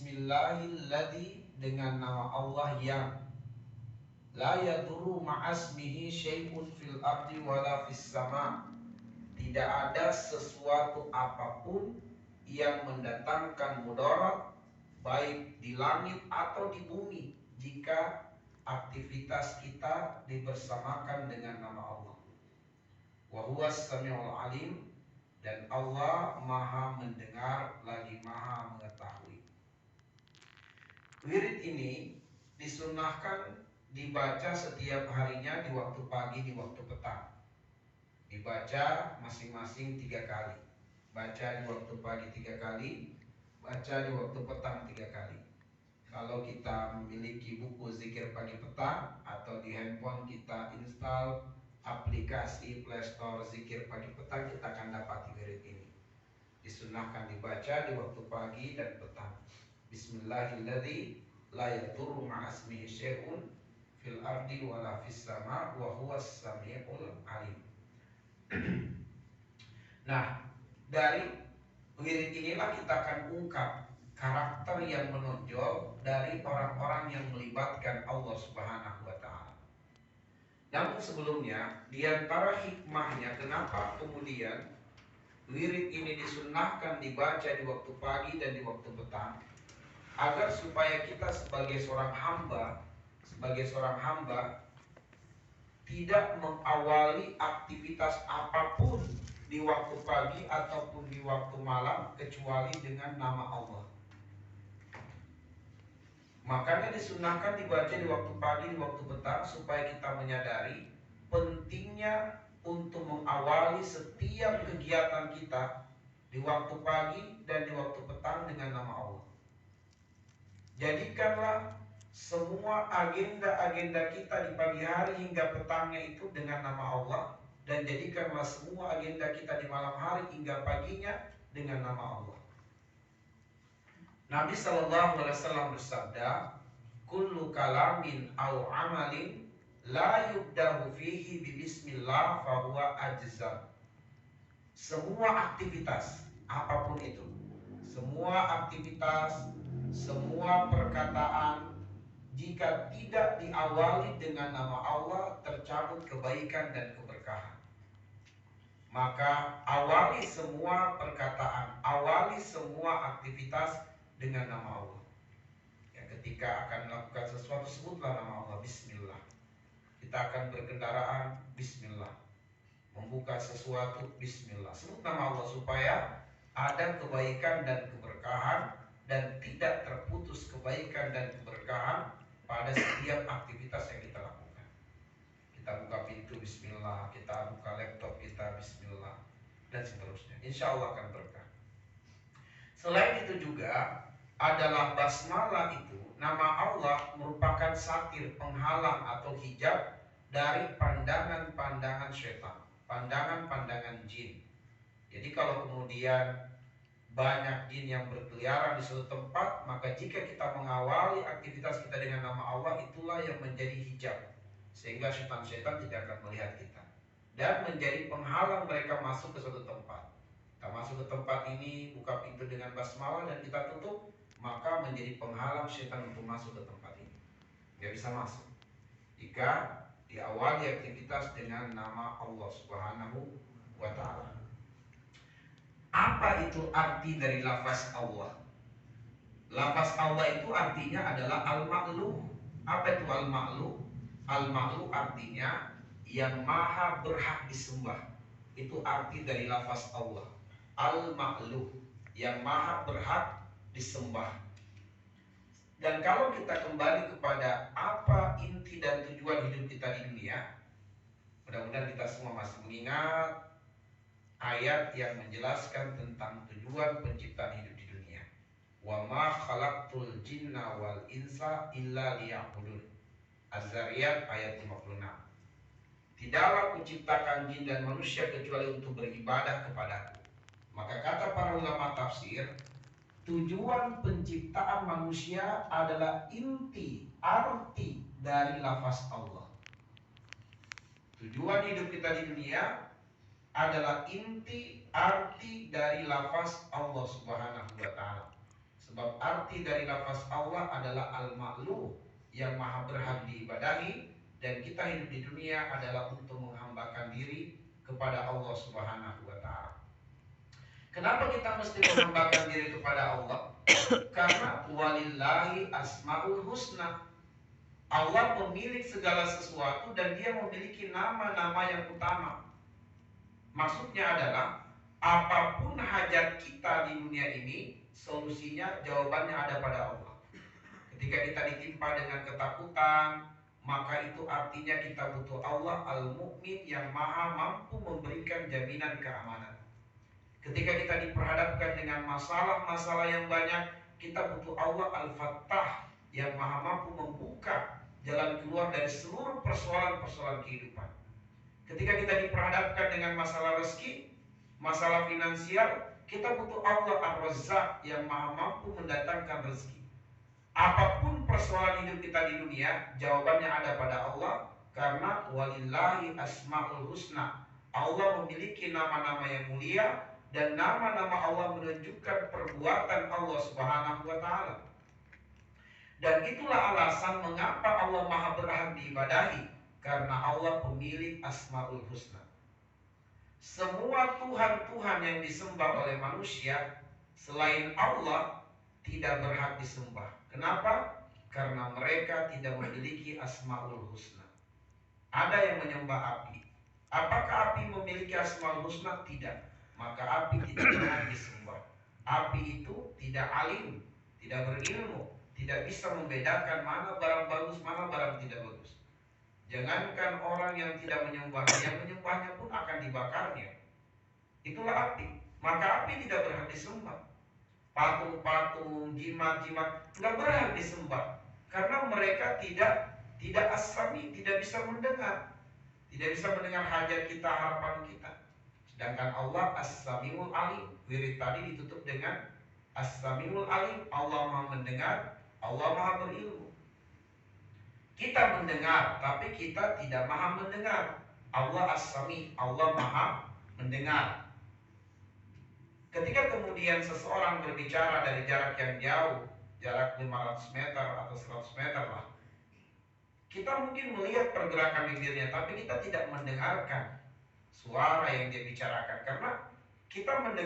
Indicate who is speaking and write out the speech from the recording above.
Speaker 1: Bismillahilladzi, dengan nama Allah yang la yadurru ma'asmihi syai'un fil ardi wala fis sama. Tidak ada sesuatu apapun yang mendatangkan mudarat baik di langit atau di bumi jika aktivitas kita dibersamakan dengan nama Allah. Wa huwas samiul alim, dan Allah maha mendengar lagi maha mengetahui. Wirid ini disunnahkan dibaca setiap harinya di waktu pagi, di waktu petang. Dibaca masing-masing 3 kali. Baca di waktu pagi 3 kali, baca di waktu petang 3 kali. Kalau kita memiliki buku zikir pagi petang atau di handphone kita install aplikasi Play Store zikir pagi petang, kita akan dapat wirid ini. Disunnahkan dibaca di waktu pagi dan petang. Bismillahilladzi la yadurru ma'asmihi syai'un fil ardi wala fis sama wa huwas samiul alim. Nah, dari wirid inilah kita akan ungkap karakter yang menonjol dari orang-orang yang melibatkan Allah Subhanahu wa taala. Namun sebelumnya, di antara hikmahnya kenapa kemudian wirid ini disunnahkan dibaca di waktu pagi dan di waktu petang, agar supaya kita sebagai seorang hamba tidak mengawali aktivitas apapun di waktu pagi ataupun di waktu malam kecuali dengan nama Allah. Makanya disunnahkan dibaca di waktu pagi, di waktu petang, supaya kita menyadari pentingnya untuk mengawali setiap kegiatan kita di waktu pagi dan di waktu petang dengan nama Allah. Jadikanlah semua agenda-agenda kita di pagi hari hingga petangnya itu dengan nama Allah, dan jadikanlah semua agenda kita di malam hari hingga paginya dengan nama Allah. Nabi SAW bersabda, kullu kalamin au amalin la yubdahu fihi bi bismillah fahuwa ajzam. Semua aktivitas apapun itu, semua aktivitas, semua perkataan, jika tidak diawali dengan nama Allah, tercabut kebaikan dan keberkahan. Maka awali semua perkataan, awali semua aktivitas dengan nama Allah. Ya, ketika akan melakukan sesuatu, sebutlah nama Allah, bismillah. Kita akan berkendaraan, bismillah. Membuka sesuatu, bismillah. Sebut nama Allah supaya ada kebaikan dan keberkahan, dan tidak terputus kebaikan dan keberkahan pada setiap aktivitas yang kita lakukan. Kita buka pintu, bismillah. Kita buka laptop kita, bismillah, dan seterusnya. Insya Allah akan berkah. Selain itu juga adalah basmalah itu, nama Allah merupakan satir, penghalang atau hijab dari pandangan-pandangan syaitan, pandangan-pandangan jin. Jadi kalau kemudian banyak jin yang berkeliaran di suatu tempat, maka jika kita mengawali aktivitas kita dengan nama Allah, itulah yang menjadi hijab, sehingga syaitan-syaitan tidak akan melihat kita dan menjadi penghalang mereka masuk ke suatu tempat. Kita masuk ke tempat ini, buka pintu dengan basmalah dan kita tutup, maka menjadi penghalang syaitan untuk masuk ke tempat ini. Dia bisa masuk jika diawali aktivitas dengan nama Allah Subhanahu wa ta'ala. Apa itu arti dari lafaz Allah? Lafaz Allah itu artinya adalah al-ma'luh. Apa itu al-ma'luh? Al-ma'luh artinya yang maha berhak disembah. Itu arti dari lafaz Allah. Al-ma'luh, yang maha berhak disembah. Dan kalau kita kembali kepada apa inti dan tujuan hidup kita di dunia, mudah-mudahan kita semua masih mengingat ayat yang menjelaskan tentang tujuan penciptaan hidup di dunia. Wa ma khalaqtul jinna wal insa illa liya'budun. Az-Zariyat ayat 56. Tidaklah kuciptakan jin dan manusia kecuali untuk beribadah kepadaku. Maka kata para ulama tafsir, tujuan penciptaan manusia adalah inti, arti dari lafaz Allah. Tujuan hidup kita di dunia adalah inti, arti dari lafaz Allah Subhanahu wa ta'ala. Sebab arti dari lafaz Allah adalah al-ma'luh, yang maha berhak diibadahi, dan kita hidup di dunia adalah untuk menghambakan diri kepada Allah Subhanahu wa taala. Kenapa kita mesti menghambakan diri kepada Allah? Karena walillahi asmaul husna. Allah pemilik segala sesuatu dan dia memiliki nama-nama yang utama. Maksudnya adalah apapun hajat kita di dunia ini, solusinya, jawabannya ada pada Allah. Ketika kita ditimpa dengan ketakutan, maka itu artinya kita butuh Allah al-mu'min yang maha mampu memberikan jaminan keamanan. Ketika kita diperhadapkan dengan masalah-masalah yang banyak, kita butuh Allah al-fattah yang maha mampu membuka jalan keluar dari seluruh persoalan-persoalan kehidupan. Ketika kita diperhadapkan dengan masalah rezeki, masalah finansial, kita butuh Allah ar-razzaq yang maha mampu mendatangkan rezeki. Apapun persoalan hidup kita di dunia, jawabannya ada pada Allah, karena walillahi asmaul husna. Allah memiliki nama-nama yang mulia, dan nama-nama Allah menunjukkan perbuatan Allah Subhanahu wa taala. Dan itulah alasan mengapa Allah maha berhak diibadahi, karena Allah pemilik asmaul husna. Semua Tuhan-Tuhan yang disembah oleh manusia selain Allah tidak berhak disembah. Kenapa? Karena mereka tidak memiliki asmaul husna. Ada yang menyembah api. Apakah api memiliki asmaul husna? Tidak. Maka api tidak berhak disembah. Api itu tidak alim, tidak berilmu, tidak bisa membedakan mana barang bagus, mana barang tidak bagus. Jangankan orang yang tidak menyembahnya, yang menyembahnya pun akan dibakarnya. Itulah api. Maka api tidak berhak disembah. Patung-patung, jimat-jimat tidak berhak disembah, karena mereka tidak as-sami, tidak bisa mendengar, tidak bisa mendengar hajat kita, harapan kita. Sedangkan Allah as-samiul alim. Wirid tadi ditutup dengan as-samiul alim. Allah maha mendengar, Allah maha berilmu. Kita mendengar, tapi kita tidak maha mendengar. Allah as-sami, Allah maha mendengar. Ketika kemudian seseorang berbicara dari jarak yang jauh, jarak 500 meter atau 100 meter lah, kita mungkin melihat pergerakan bibirnya, tapi kita tidak mendengarkan suara yang dia bicarakan, karena kita mendengar